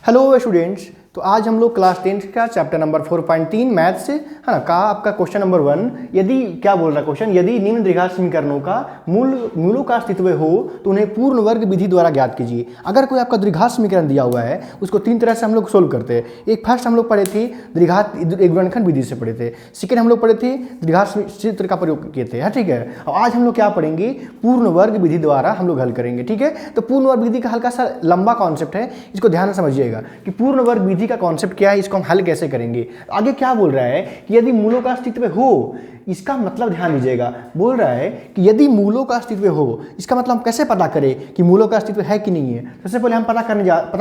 Hello students, तो आज हम लोग क्लास 10th का चैप्टर नंबर 4.3 मैथ से है ना का आपका क्वेश्चन नंबर 1। यदि क्या बोल रहा है क्वेश्चन, यदि निम्न द्विघात समीकरणों का मूलों का अस्तित्व हो तो उन्हें पूर्ण वर्ग विधि द्वारा ज्ञात कीजिए। अगर कोई आपका द्विघात समीकरण दिया हुआ है उसको तीन तरह से हम लोग सोल्व करते हैं। एक फर्स्ट हम लोग पढ़े थे द्विघात एक गुणनखंड विधि से पढ़े थे। सेकेंड हम लोग पढ़े थे द्विघात सूत्र का प्रयोग किए थे, ठीक है। और आज हम लोग क्या पढ़ेंगे, पूर्ण वर्ग विधि द्वारा हम लोग हल करेंगे, ठीक है। तो पूर्ण वर्ग विधि का हल्का सा लंबा कॉन्सेप्ट है, इसको ध्यान से समझिएगा कि पूर्ण वर्ग विधि का कॉन्सेप्ट क्या है, इसको हम हल कैसे करेंगे। आगे क्या बोल रहा है कि यदि मूलों का अस्तित्व हो, इसका मतलब ध्यान दीजिएगा, बोल रहा है कि यदि मूलों का अस्तित्व हो, इसका मतलब हम कैसे पता करें कि मूलों का अस्तित्व है कि नहीं है। सबसे पहले हम पता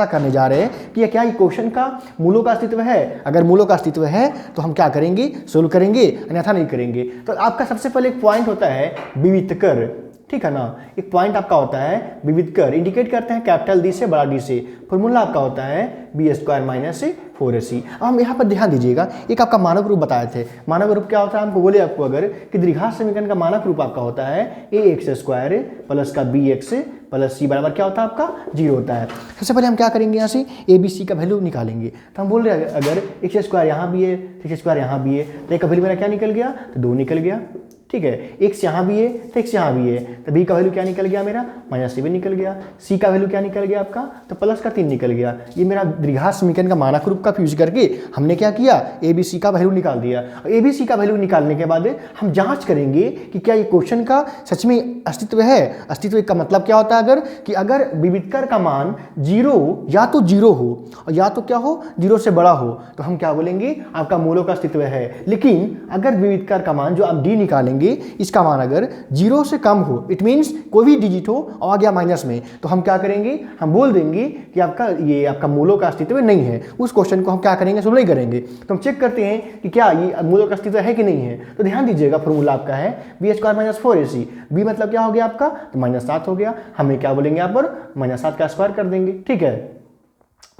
करने जा रहे हैं कि क्या क्वेश्चन का मूलों का अस्तित्व है। अगर मूलों का अस्तित्व है तो हम क्या करेंगे, सोल्व करेंगे, अन्यथा नहीं करेंगे। तो आपका सबसे पहले एक पॉइंट होता है विविध कर, ठीक है ना। एक पॉइंट आपका होता है विविध कर, इंडिकेट करते हैं कैपिटल डी से बड़ा डी से। फॉर्मूला आपका होता है b² - 4ac। अब हम यहाँ पर ध्यान दीजिएगा, एक आपका मानक रूप बताए थे। मानक रूप क्या होता है, हमको बोले आपको अगर कि द्विघात समीकरण का मानक रूप आपका होता है ax² प्लस का bx प्लस c बराबर क्या होता है आपका 0 होता है। सबसे पहले हम क्या करेंगे, यहाँ से a b c का वैल्यू निकालेंगे। तो हम बोल रहे हैं अगर x² यहाँ भी है, x² यहाँ भी है, तो a का वैल्यू मेरा क्या निकल गया, तो 2 निकल गया, ठीक है। x यहाँ भी है तो x यहाँ भी है, तो b का वैल्यू क्या निकल गया मेरा -7 निकल गया। c का वैल्यू क्या निकल गया आपका, तो प्लस का 3 निकल गया। ये मेरा द्विघात समीकरण का मानक रूप का यूज करके हमने क्या किया, a b c का वैल्यू निकाल दिया। a b c का वैल्यू निकालने के बाद हम जांच करेंगे कि क्या ये क्वेश्चन का सच में अस्तित्व है। अस्तित्व का मतलब क्या होता है, अगर विविध कर का मान 0 या तो 0 हो और या तो क्या हो 0 से बड़ा हो, तो हम क्या बोलेंगे, आपका मूलों का अस्तित्व है। लेकिन अगर विविध कर का मान जो आप d निकालेंगे, इसका मान अगर 0 से कम हो, इट मीन्स कोई भी डिजिट हो और आ गया माइनस में, तो हम क्या करेंगे, हम बोल देंगे कि आपका मूलों का अस्तित्व नहीं है। उस क्वेश्चन को हम क्या करेंगे, सोल्व नहीं करेंगे। तो हम चेक करते हैं कि क्या ये मूलों का अस्तित्व है कि नहीं है। तो ध्यान दीजिएगा, फॉर्मूला आपका है b² - 4ac। b मतलब क्या हो गया आपका, तो -7 हो गया। हमें क्या बोलेंगे यहाँ पर, -7 का स्क्वायर कर देंगे, ठीक है।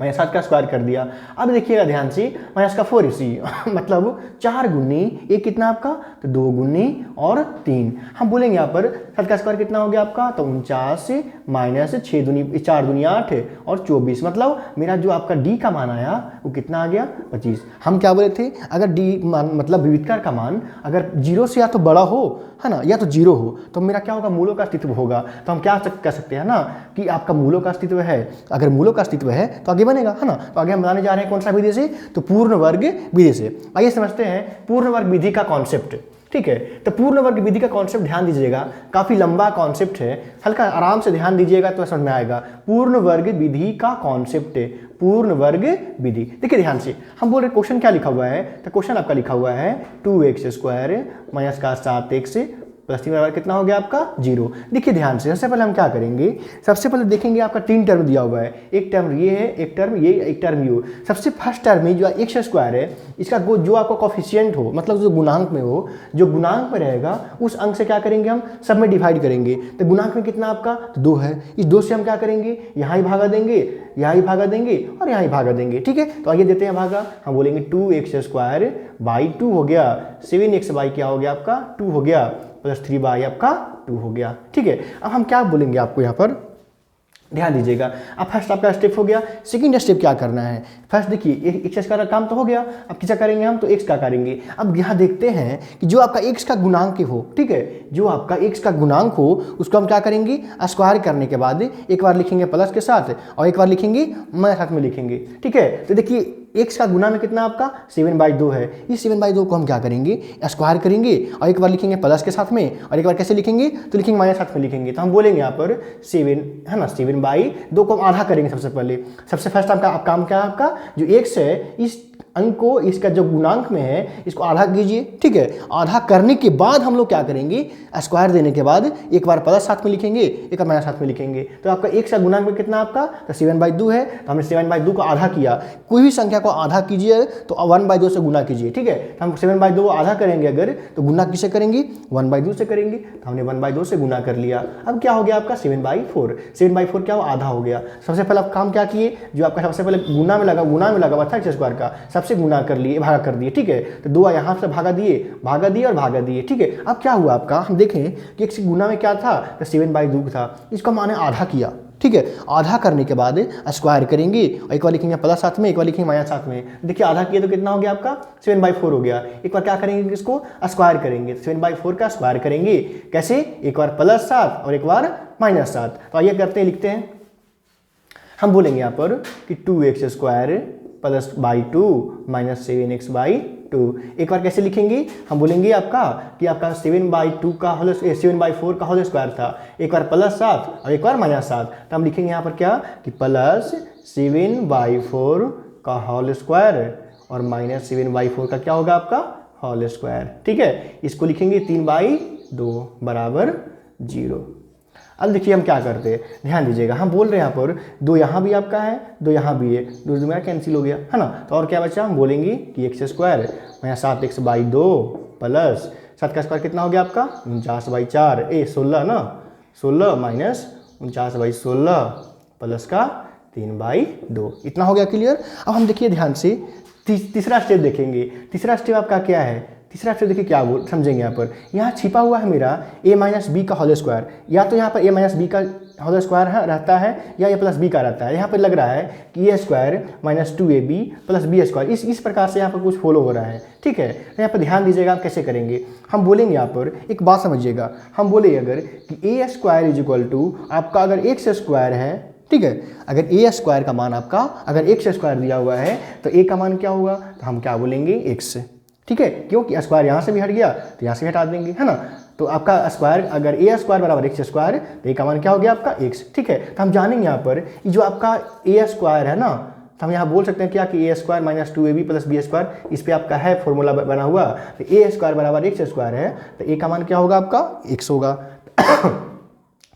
-7 का स्क्वायर कर दिया। अब देखिएगा ध्यान से, -4ac मतलब 4 गुनी एक कितना आपका, तो 2 गुनी और 3। हम बोलेंगे यहाँ पर 7 का स्क्वायर कितना हो गया आपका, तो 49 - 6 दूनी 4 दूनी 8 और 24, मतलब मेरा जो आपका d का मान आया वो कितना आ गया 25। हम क्या बोले थे, अगर d मतलब विविध कर का मान अगर 0 से या तो बड़ा हो, है ना, या तो 0 हो, तो मेरा क्या होगा, मूलों का अस्तित्व होगा। तो हम क्या कह सकते हैं ना कि आपका मूलों का अस्तित्व है। अगर मूलों का अस्तित्व है तो आगे बनेगा, है ना। तो आगे हम बताने जा रहे हैं कौन सा विधि से, तो पूर्ण वर्ग विधि से। आइए समझते हैं पूर्ण वर्ग विधि का कॉन्सेप्ट, ठीक है। तो पूर्ण वर्ग विधि का कॉन्सेप्ट ध्यान दीजिएगा, काफी लंबा कॉन्सेप्ट है, हल्का आराम से ध्यान दीजिएगा तो समझ में आएगा। पूर्ण वर्ग विधि का कॉन्सेप्ट है पूर्ण वर्ग विधि। देखिए ध्यान से, हम बोल रहे क्वेश्चन क्या लिखा हुआ है, तो क्वेश्चन आपका लिखा हुआ है 2x² - का 7x प्लस 3 बराबर कितना हो गया आपका 0। देखिए ध्यान से, सबसे पहले हम क्या करेंगे, सबसे पहले देखेंगे आपका 3 टर्म दिया हुआ है। एक टर्म ये है, एक टर्म ये, एक टर्म ये। सबसे फर्स्ट टर्म में जो x² है, इसका जो आपका कोफिशिएंट हो, मतलब जो गुणांक में हो, जो गुणांक में रहेगा उस अंक से क्या करेंगे, हम सब में डिवाइड करेंगे। तो गुणांक में कितना आपका, तो 2 है। इस 2 से हम क्या करेंगे, यहाँ ही भागा देंगे, यहाँ ही भागा देंगे और यहाँ ही भागा देंगे, ठीक है। तो आइए देते हैं भागा, हम बोलेंगे 2x² / 2 हो गया, 7x क्या हो गया आपका 2 हो गया, प्लस 3 आपका 2 हो गया, ठीक है। अब हम क्या बोलेंगे आपको, यहाँ पर ध्यान दीजिएगा। अब फर्स्ट आपका स्टेप हो गया। सेकंड स्टेप क्या करना है, फर्स्ट देखिए x का काम तो हो गया, अब क्या करेंगे हम, तो x का करेंगे। अब यहाँ देखते हैं कि जो आपका x का गुणांक हो, ठीक है, जो आपका x का गुणांक हो उसको हम क्या करेंगे, स्क्वायर करने के बाद एक बार लिखेंगे प्लस के साथ और एक बार लिखेंगे साथ में लिखेंगे, ठीक है। तो देखिए x का गुना में कितना आपका 7/2 है। इस 7/2 को हम क्या करेंगे, स्क्वायर करेंगे और एक बार लिखेंगे प्लस के साथ में और एक बार कैसे लिखेंगे, तो लिखेंगे -7 में लिखेंगे। तो हम बोलेंगे यहाँ पर 7 है ना, 7/2 को हम आधा करेंगे। सबसे पहले सबसे फर्स्ट आपका काम क्या है, आपका जो x है इस अंक को इसका जो गुणांक में है इसको आधा कीजिए, ठीक है। आधा करने के बाद हम लोग क्या करेंगे, स्क्वायर देने के बाद एक बार प्लस साथ में लिखेंगे, एक बार -7 में लिखेंगे। तो आपका x का गुणांक में कितना आपका, तो 7/2 है। तो हमने 7/2 को आधा किया। कोई भी संख्या को आधा कीजिए तो 1/2 से गुना कीजिए, ठीक है। तो हम 7/2 को आधा करेंगे अगर, तो गुना किससे करेंगे, 1/2 से करेंगे। तो हमने 1/2 से गुना कर लिया। अब क्या हो गया आपका 7/4। 7/4 क्या हो, आधा हो गया। सबसे पहले आप काम क्या किए, जो आपका सबसे पहले गुना में लगा हुआ था x² का, सबसे गुना कर लिए, भागा कर दिए, ठीक है। तो 2 यहाँ से भागा दिए और भागा दिए, ठीक है। अब क्या हुआ आपका, हम देखें कि x गुना में क्या था, तो 7/2 था, इसका माने आधा किया, ठीक है। आधा करने के बाद स्क्वायर करेंगे, एक बार लिखेंगे प्लस साथ में, एक बार लिखेंगे माइनस साथ में। देखिए आधा किए तो कितना हो गया आपका 7/4 हो गया। एक बार क्या करेंगे, इसको स्क्वायर करेंगे, 7/4 का स्क्वायर करेंगे। कैसे, एक बार प्लस 7 और एक बार माइनस 7। तो आइए करते हैं, लिखते हैं। हम बोलेंगे यहाँ पर कि 2x² plus by 2 minus 7x/2। एक बार कैसे लिखेंगे, हम बोलेंगे आपका कि आपका 7/4 का होल स्क्वायर था, एक बार प्लस 7 और एक बार माइनस 7। तो हम लिखेंगे यहाँ पर क्या कि प्लस 7/4 का होल स्क्वायर और माइनस 7/4 का क्या होगा आपका होल स्क्वायर। ठीक है, इसको लिखेंगे 3/2 बराबर 0। अब देखिए हम क्या करते हैं, ध्यान दीजिएगा। हम बोल रहे हैं यहाँ पर 2 यहाँ भी आपका है, 2 यहाँ भी है, 2 मेरा कैंसिल हो गया है ना। तो और क्या बचा, हम बोलेंगे कि x² माइनस 7x/2 प्लस 7 का स्क्वायर कितना हो गया आपका 49/4 16 ना, 16 माइनस 49/16 प्लस का 3/2। इतना हो गया क्लियर। अब हम देखिए ध्यान से तीसरा स्टेप देखेंगे। तीसरा स्टेप आपका क्या है, तीसरा स्टेप देखिए क्या समझेंगे। यहाँ पर यहाँ छिपा हुआ है मेरा a माइनस बी का होल स्क्वायर, या तो यहाँ पर a माइनस बी का होल स्क्वायर रहता है या a प्लस बी का रहता है। यहाँ पर लग रहा है कि a² minus 2ab plus b², इस प्रकार से यहाँ पर कुछ फॉलो हो रहा है। ठीक है, यहाँ पर ध्यान दीजिएगा हम कैसे करेंगे। हम बोलेंगे यहाँ पर एक बात समझिएगा, हम बोले अगर कि a² इज इक्वल टू आपका अगर x² है, ठीक है, अगर a² का मान आपका अगर x² दिया हुआ है तो a का मान क्या होगा, तो हम क्या बोलेंगे x। ठीक है, क्योंकि स्क्वायर यहाँ से भी हट गया तो यहाँ से भी हटा देंगे, है ना। तो आपका स्क्वायर अगर a² बराबर x² तो a का मान क्या हो गया आपका x। ठीक है, तो हम जानेंगे यहाँ पर जो आपका a² है ना, तो हम यहाँ बोल सकते हैं क्या कि a² minus 2ab plus b², इस पर आपका है फॉर्मूला बना हुआ। तो a² बराबर x² है तो a का मान क्या होगा आपका x होगा।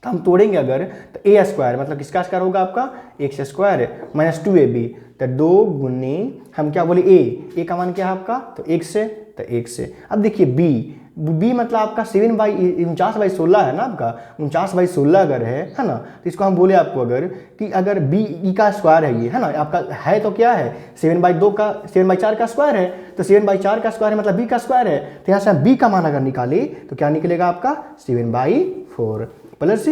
तो हम तोड़ेंगे अगर तो a² मतलब किसका स्क्वायर होगा आपका x² माइनस 2ab, तो 2 गुनी हम क्या बोले a का मान क्या है आपका तो x है, तो x है। अब देखिए b मतलब आपका 49/16 है ना, आपका 49/16 अगर है ना, तो इसको हम बोले आपको अगर कि अगर b का स्क्वायर है ये, है ना, आपका है तो क्या है 7/4 का स्क्वायर है, तो 7/4 का स्क्वायर है मतलब b का स्क्वायर है। तो यहाँ से हम b का मान अगर निकाले तो क्या निकलेगा आपका 7/4 प्लस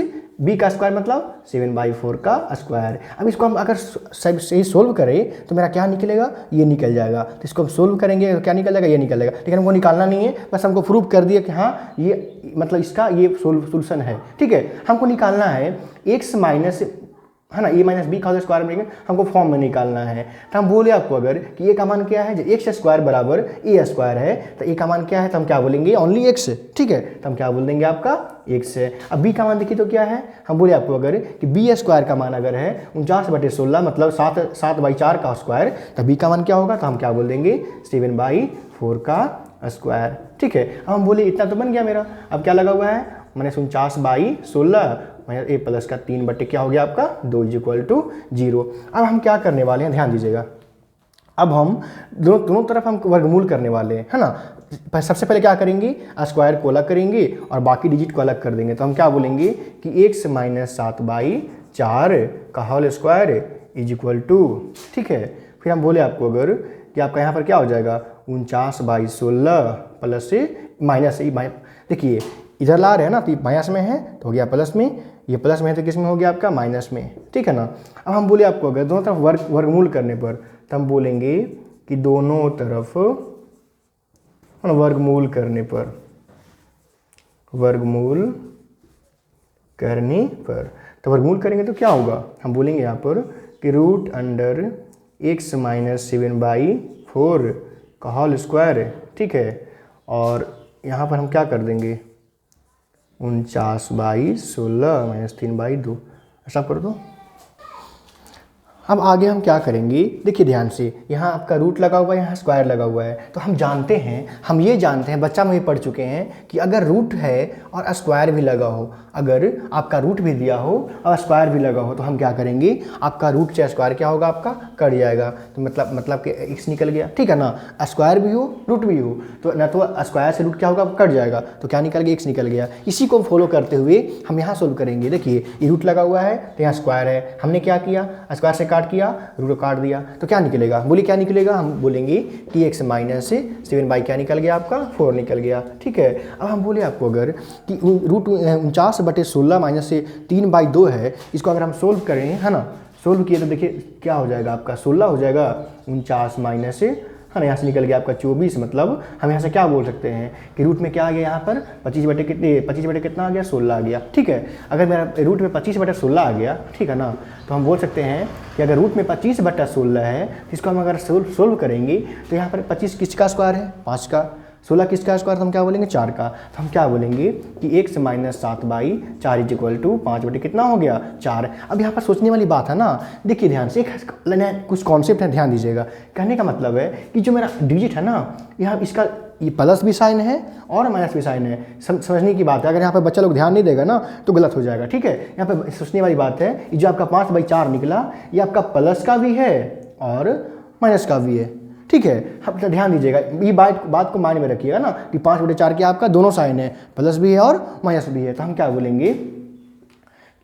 b का स्क्वायर मतलब 7/4 का स्क्वायर। अब इसको हम अगर सही सोल्व करें तो मेरा क्या निकलेगा, ये निकल जाएगा। तो इसको हम सोल्व करेंगे तो क्या निकल जाएगा, ये निकल जाएगा। लेकिन हमको निकालना नहीं है, बस हमको प्रूव कर दिया कि हाँ ये मतलब इसका ये सोल्यूशन है। ठीक है, हमको निकालना है x माइनस, है ना, a माइनस बी का होल स्क्वायर में हमको फॉर्म में निकालना है। तो हम बोले आपको अगर कि a का मान क्या है, जो x² बराबर a² है, तो a का मान क्या है तो हम क्या बोलेंगे ओनली x। ठीक है, तो हम क्या बोल देंगे आपका x है। अब b का मान देखिए तो क्या है, हम बोले आपको अगर कि b² का मान अगर है 49/16 मतलब 7/4 का स्क्वायर, तो b का मान क्या होगा, तो हम क्या बोल देंगे 7/4 का स्क्वायर। ठीक है, अब हम बोले इतना तो बन गया मेरा। अब क्या लगा हुआ है मैंने 49/16 माइनस a प्लस का 3 क्या हो गया आपका 2 इज इक्वल टू 0। अब हम क्या करने वाले हैं, ध्यान दीजिएगा। अब हम दोनों तरफ हम वर्गमूल करने वाले हैं, है ना। सबसे पहले क्या करेंगे, स्क्वायर को अलग करेंगे और बाकी डिजिट को अलग कर देंगे। तो हम क्या बोलेंगे कि x माइनस 7/4 का whole square is equal to, ठीक है। फिर हम बोले आपको अगर कि आपका यहाँ पर क्या हो जाएगा 49/16 प्लस से माइनस से, देखिए इधर ला रहे हैं ना, तो माइनस में है तो हो गया प्लस में, ये प्लस में है तो किस में हो गया आपका माइनस में। ठीक है ना। अब हम बोले आपको अगर दोनों तरफ वर्गमूल करने पर तो हम बोलेंगे कि दोनों तरफ वर्गमूल करने पर तो वर्गमूल करेंगे तो क्या होगा, हम बोलेंगे यहाँ पर कि रूट अंडर x माइनस 7/4 का होल स्क्वायर। ठीक है, और यहाँ पर हम क्या कर देंगे 49/16 माइनस 3/2, ऐसा कर दो। अब आगे हम क्या करेंगे, देखिए ध्यान से, यहाँ आपका रूट लगा हुआ है, यहाँ स्क्वायर लगा हुआ है। तो हम जानते हैं, हम ये जानते हैं, बच्चा में भी पढ़ चुके हैं कि अगर रूट है और स्क्वायर भी लगा हो, अगर आपका रूट भी दिया हो और स्क्वायर भी लगा हो, तो हम क्या करेंगे, आपका रूट चाहे स्क्वायर क्या होगा आपका कट जाएगा। तो मतलब कि x निकल गया। ठीक है ना, स्क्वायर भी हो रूट भी हो तो ना, तो स्क्वायर से रूट क्या होगा कट जाएगा, तो क्या निकल गया x निकल गया। इसी को फॉलो करते हुए हम यहाँ सोल्व करेंगे। देखिए ये रूट लगा हुआ है तो यहाँ स्क्वायर है, हमने क्या किया स्क्वायर से काट किया, रूट को काट दिया, तो क्या निकलेगा, बोलिए क्या निकलेगा, हम बोलेंगे कि x माइनस 7 बाई क्या निकल गया आपका 4 निकल गया। ठीक है, अब हम बोले आपको अगर कि रूट 49/16 माइनस से 3/2 है, इसको अगर हम सोल्व करें, है ना, सोल्व किए तो देखिए क्या हो जाएगा आपका 16 हो जाएगा, 49 माइनस से, है ना, यहाँ से निकल गया आपका 24, मतलब हम यहाँ से क्या बोल सकते हैं कि रूट में क्या आ गया यहाँ पर 25 बटे कितना आ गया 16 आ गया। ठीक है, अगर मेरा रूट में 25/16 आ गया, ठीक है ना, तो हम बोल सकते हैं कि अगर रूट में 25/16 है तो इसको हम अगर सोल्व करेंगे तो यहाँ पर 25 किसका स्क्वायर है 5 का, 16 किसका स्क्वायर, तो हम क्या बोलेंगे 4 का, तो हम क्या बोलेंगे कि x minus 7/4 is equal to 5 बटे कितना हो गया 4। अब यहाँ पर सोचने वाली बात है ना, देखिए ध्यान से कुछ कॉन्सेप्ट है, ध्यान दीजिएगा। कहने का मतलब है कि जो मेरा डिजिट है ना, यहाँ इसका ये प्लस भी साइन है और माइनस भी साइन है, समझने की बात है। अगर यहाँ पर बच्चा लोग ध्यान नहीं देगा ना तो गलत हो जाएगा। ठीक है, यहाँ पर सोचने वाली बात है, ये जो आपका 5/4 निकला ये आपका प्लस का भी है और माइनस का भी है। ठीक है, अब ध्यान दीजिएगा, ये बात को माइंड में रखिएगा ना कि 5/4 के आपका दोनों साइन है, प्लस भी है और माइनस भी है, तो हम क्या बोलेंगे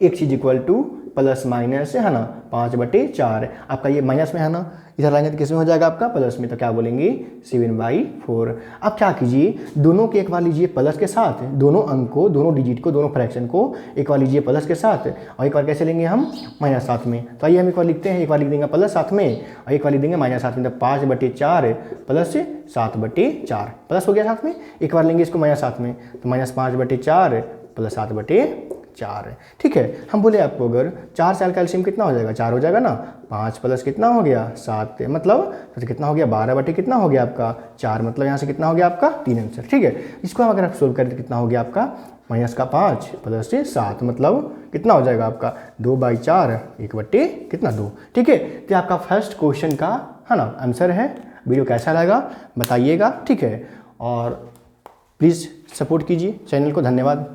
x is equal two plus minus है ना 5/4, आपका ये माइनस में है ना, इधर लाएंगे तो किसमें हो जाएगा आपका प्लस में, तो क्या बोलेंगे 7/4। अब क्या कीजिए, दोनों के एक बार लीजिए प्लस के साथ, दोनों अंक को, दोनों डिजिट को, दोनों फ्रैक्शन को एक बार लीजिए प्लस के साथ और एक बार कैसे लेंगे हम माइनस साथ में। तो आइए हम एक बार लिखते हैं, एक बार लिख देंगे प्लस साथ में और एक बार लिख देंगे माइनस साथ में, तो 5/4 प्लस 7/4 प्लस हो गया साथ में, एक बार लेंगे इसको माइनस साथ में, तो -5/4 प्लस 7/4। ठीक है, हम बोले आपको अगर 4 से कैल्शियम कितना हो जाएगा 4 हो जाएगा ना, 5 प्लस कितना हो गया 7, मतलब तो कितना हो गया 12 कितना हो गया आपका 4, मतलब यहाँ से कितना हो गया आपका 3 आंसर। ठीक है, इसको हम अगर आप सोल्व करें तो कितना हो गया आपका -5 प्लस 7, मतलब कितना हो जाएगा आपका 2/4 1 कितना 2। ठीक है, तो आपका फर्स्ट क्वेश्चन का है ना आंसर है। वीडियो कैसा लगा बताइएगा। ठीक है, और प्लीज़ सपोर्ट कीजिए चैनल को। धन्यवाद।